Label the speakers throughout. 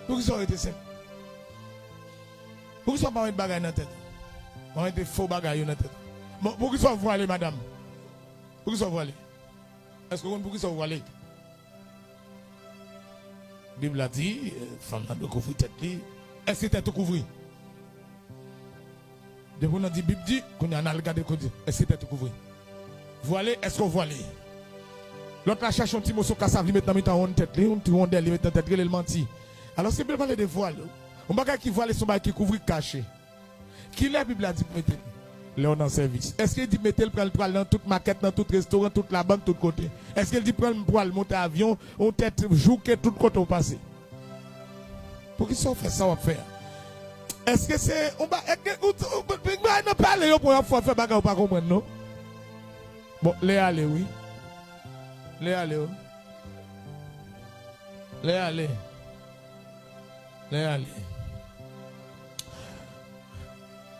Speaker 1: Pour qu'ils soient été simple. Pour qu'ils soient pas mettre bagaille dans la tête. On mettre faux bagaille dans la tête. Bon, pour qu'ils soient voilés, madame. Pour qu'ils soient voilés. Est-ce que vous pour qu'ils soient voilés? La Bible a dit, femme n'a pas couvrir tête. Est-ce que tête couvrir? Depuis qu'on a dit, Bible dit, qu'on a regardé qu'on dit, est-ce que tête couvrir? Voilé, est-ce qu'on voilé? L'autre la cherche un petit morceau qui savent mettre dans la tête, un petit rondel, mettre dans la tête, il mentit. Alors c'est bien parler de voile. On va pas qui voile son bail qui couvre caché. Qui la Bible a dit mettre là dans service. Est-ce qu'il dit mettre le prendre dans toute maquette, dans tout restaurant, toute la banque, tout côté? Est-ce qu'il dit prendre poil monter avion, on tête jouer tout côté au passé? Pour qui ça fait ça on va faire? Est-ce que c'est on va ne parler pour faire bagarre pas comprendre non? Bon, les aller oui. Les aller. Les aller. Les aller.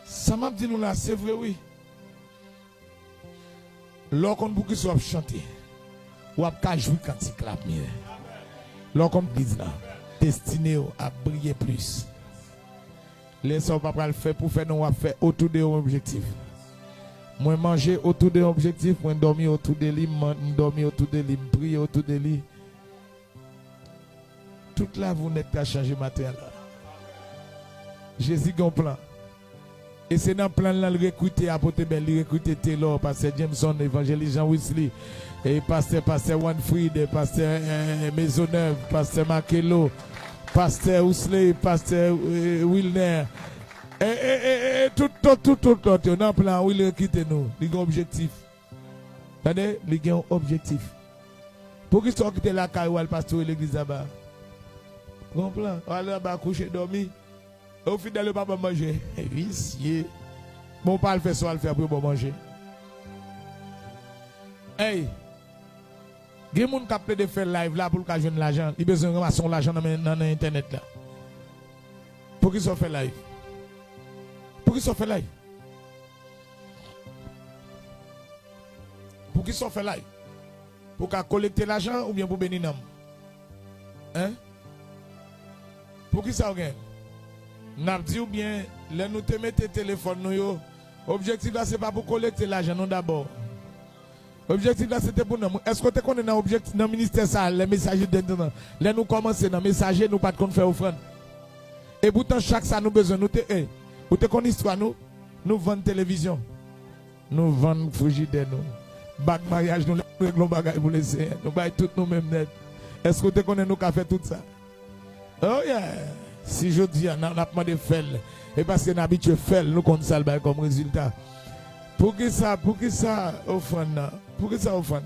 Speaker 1: Ça m'a dit nous là, c'est vrai oui. Lorsqu'on bouge sur chanter, ou à jouer quand il clap mieux. Lorsqu'on dit là, destiné à briller plus. Les gens pas le faire pour faire nous faire autour de l'objectif. Moi manger autour de l'objectif, moi dormir autour de lui, dormir autour de lui, prier autour de lui. Toute la vous n'êtes qu'à changer matin là. Jésus a un plan. Et c'est dans le plan là, le recruter, apporter belle, le recruter Taylor, pasteur Jameson, évangéliste Jean Wesley, et pasteur Winfried, pasteur Maisonneuve, pasteur Makelo, pasteur Ousley, pasteur Wilner. Et tout, dans le plan où il recrute nous, il a un objectif. Attendez, il a un objectif. Pour qu'il soit quitté la caille, le pasteur et l'église là-bas. Grand plan, aller là-bas coucher, dormir. Au final, le papa manger. Vicieux. Mon père le fait soit le faire pour manger. Hey, il y a des gens qui ont de faire live là pour qu'ils joignent l'argent. Ils ont besoin de ramasser l'argent dans l'internet là. Pour qu'ils soient fait live. Pour qu'ils soient fait live. Pour qu'ils soient fait live. Pour qu'ils collectent l'argent ou bien pour bénir l'homme. Hein? Pour qui ça gagne? N'a dit ou bien, là nous te mettez téléphone nous. Objectif là c'est pas pour collecter l'argent non d'abord. Objectif là c'était pour nous. Est-ce que tu connais dans objectif dans ministère ça les messagers dedans. Là nous commencer dans messager nous pas de faire offrande. Et pourtant chaque ça nous besoin nous te ou te connais histoire nous vendons télévision. Nous vendons frigidaire nous. Bac mariage nous réglons bagaille pour laisser. Nous bail tout nous même net. Est-ce que tu connais nous qu'a fait tout ça? Oh yeah. Si je dis, on a demandé faire, et parce qu'on a habitué à faire, nous comptons ça comme résultat. Pour que ça offrande, pour que ça offrande.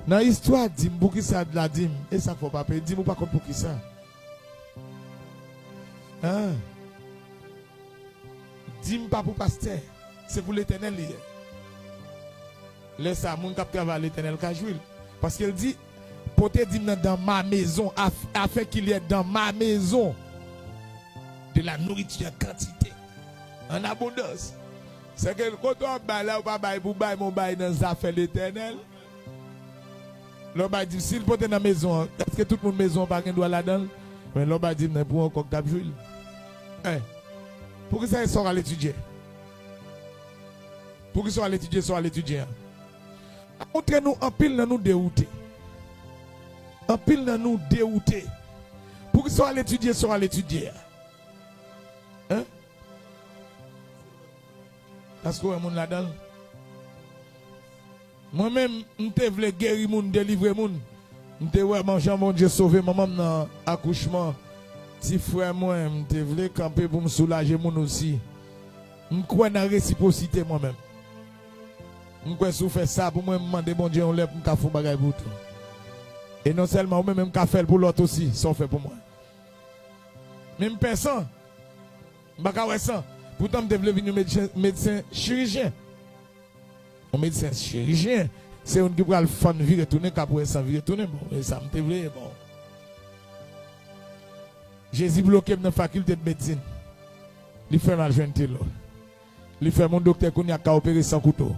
Speaker 1: Dans l'histoire, dit pour que ça de la dîme, et ça ne faut pas payer, dis-moi pas pour qui ça. Hein? Dîme pas pour pasteur, c'est pour l'éternel. Laisse ça, mon cap travail l'éternel qu'a joué. Parce qu'elle dit, pour te dire dans ma maison, afin qu'il y ait dans ma maison de la nourriture en quantité, en abondance. C'est que quand on va là, on va pour mon bail dans les affaires l'éternel. L'on va dire, s'il peut être dans la maison, est-ce que toute mon maison n'a pas qu'un doigt là-dedans? Mais l'on va dire, pour un coq d'abjouil. Pour que ça soit à l'étudier. Pour que soit à l'étudier, soit à l'étudier. Montrez-nous en pile dans nous dérouter. En pile dans nous dérouter. Pour qu'ils soient à l'étudier, soit à l'étudier. Hein? Parce que vous là-dedans. Moi-même, je voulais guérir moun, délivrer moun. Je voulais manger mon Dieu sauver maman dans l'accouchement. Petit frère moi, je voulais camper pour me soulager moun aussi. Je crois dans la réciprocité moi-même. Je crois que faire ça pour moi demander mon Dieu on lève pour me faire bagay pour tout. Et non seulement moi-même je fais pour l'autre aussi, ça fait pour moi. Même personne. Je ne sais pas ça. Pourtant je voulais venir médecin chirurgien. Un médecin chirurgien, c'est un qui va le faire vie retourner pour ça vie retourner bon, et ça me voulait bon. Jésus bloqué dans la faculté de médecine. Il fait mal joindre là. Il fait mon docteur qu'on a qu'à opérer sans couteau.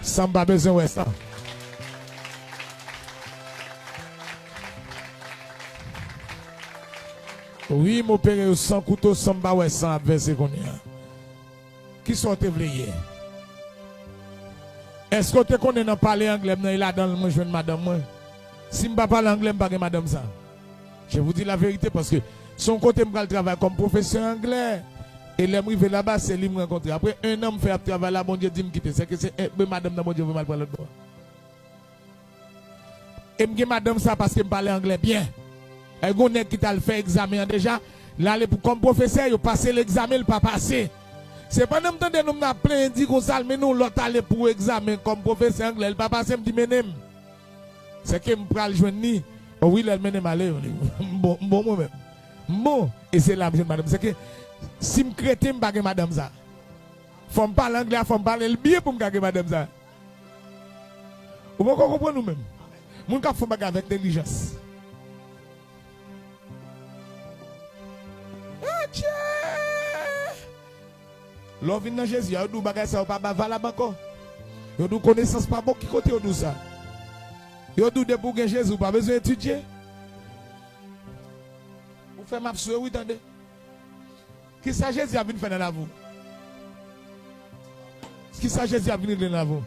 Speaker 1: Sans pas besoin de ça. Oui, m'opérer sans couteau, sans baoué, sans verser qu'on y a. Qui sont te vliés? Est-ce que tu connais dans parler anglais, il a dans le moi, je madame moi. Si je ne parle pas anglais, je ne pas madame ça. Je vous dis la vérité parce que son côté, je travaille comme professeur anglais. Et les arrivé là-bas, c'est lui me rencontrer. Après un an, je fais un travail là, mon Dieu dit me quitter. C'est que c'est madame, mon Dieu, vous mal prendre l'autre bord. Et je madame ça parce que je parle anglais bien. Et vous qui t'a fait examen déjà. Là, comme professeur, il passe l'examen, il pas passé. C'est pas même temps de nous appeler, dit qu'on ça, mais nous, l'autre aller pour examen comme professeur anglais, il pas passé, me dit, menem. C'est que je prends le joindre ni. Oh oui, elle mène aller. Bon, moi-même. Bon, et c'est là, madame. C'est que si je crée, je ne pas madame ça. Faut me parler anglais, faut me parler le bien pour me gagner madame ça. Vous comprenez nous-mêmes? Mon cap faut me avec intelligence. L'on vient dans Jésus, il y a des bagages ça pas valable encore. Il y a des connaissances pas bon qui côté nous ça. Il y a des pour Jésus pas besoin d'étudier. Vous faites ma souhait, oui, attendez. Qui ça Jésus a venu faire dans la vous? Qui ça Jésus a venu dans la vous?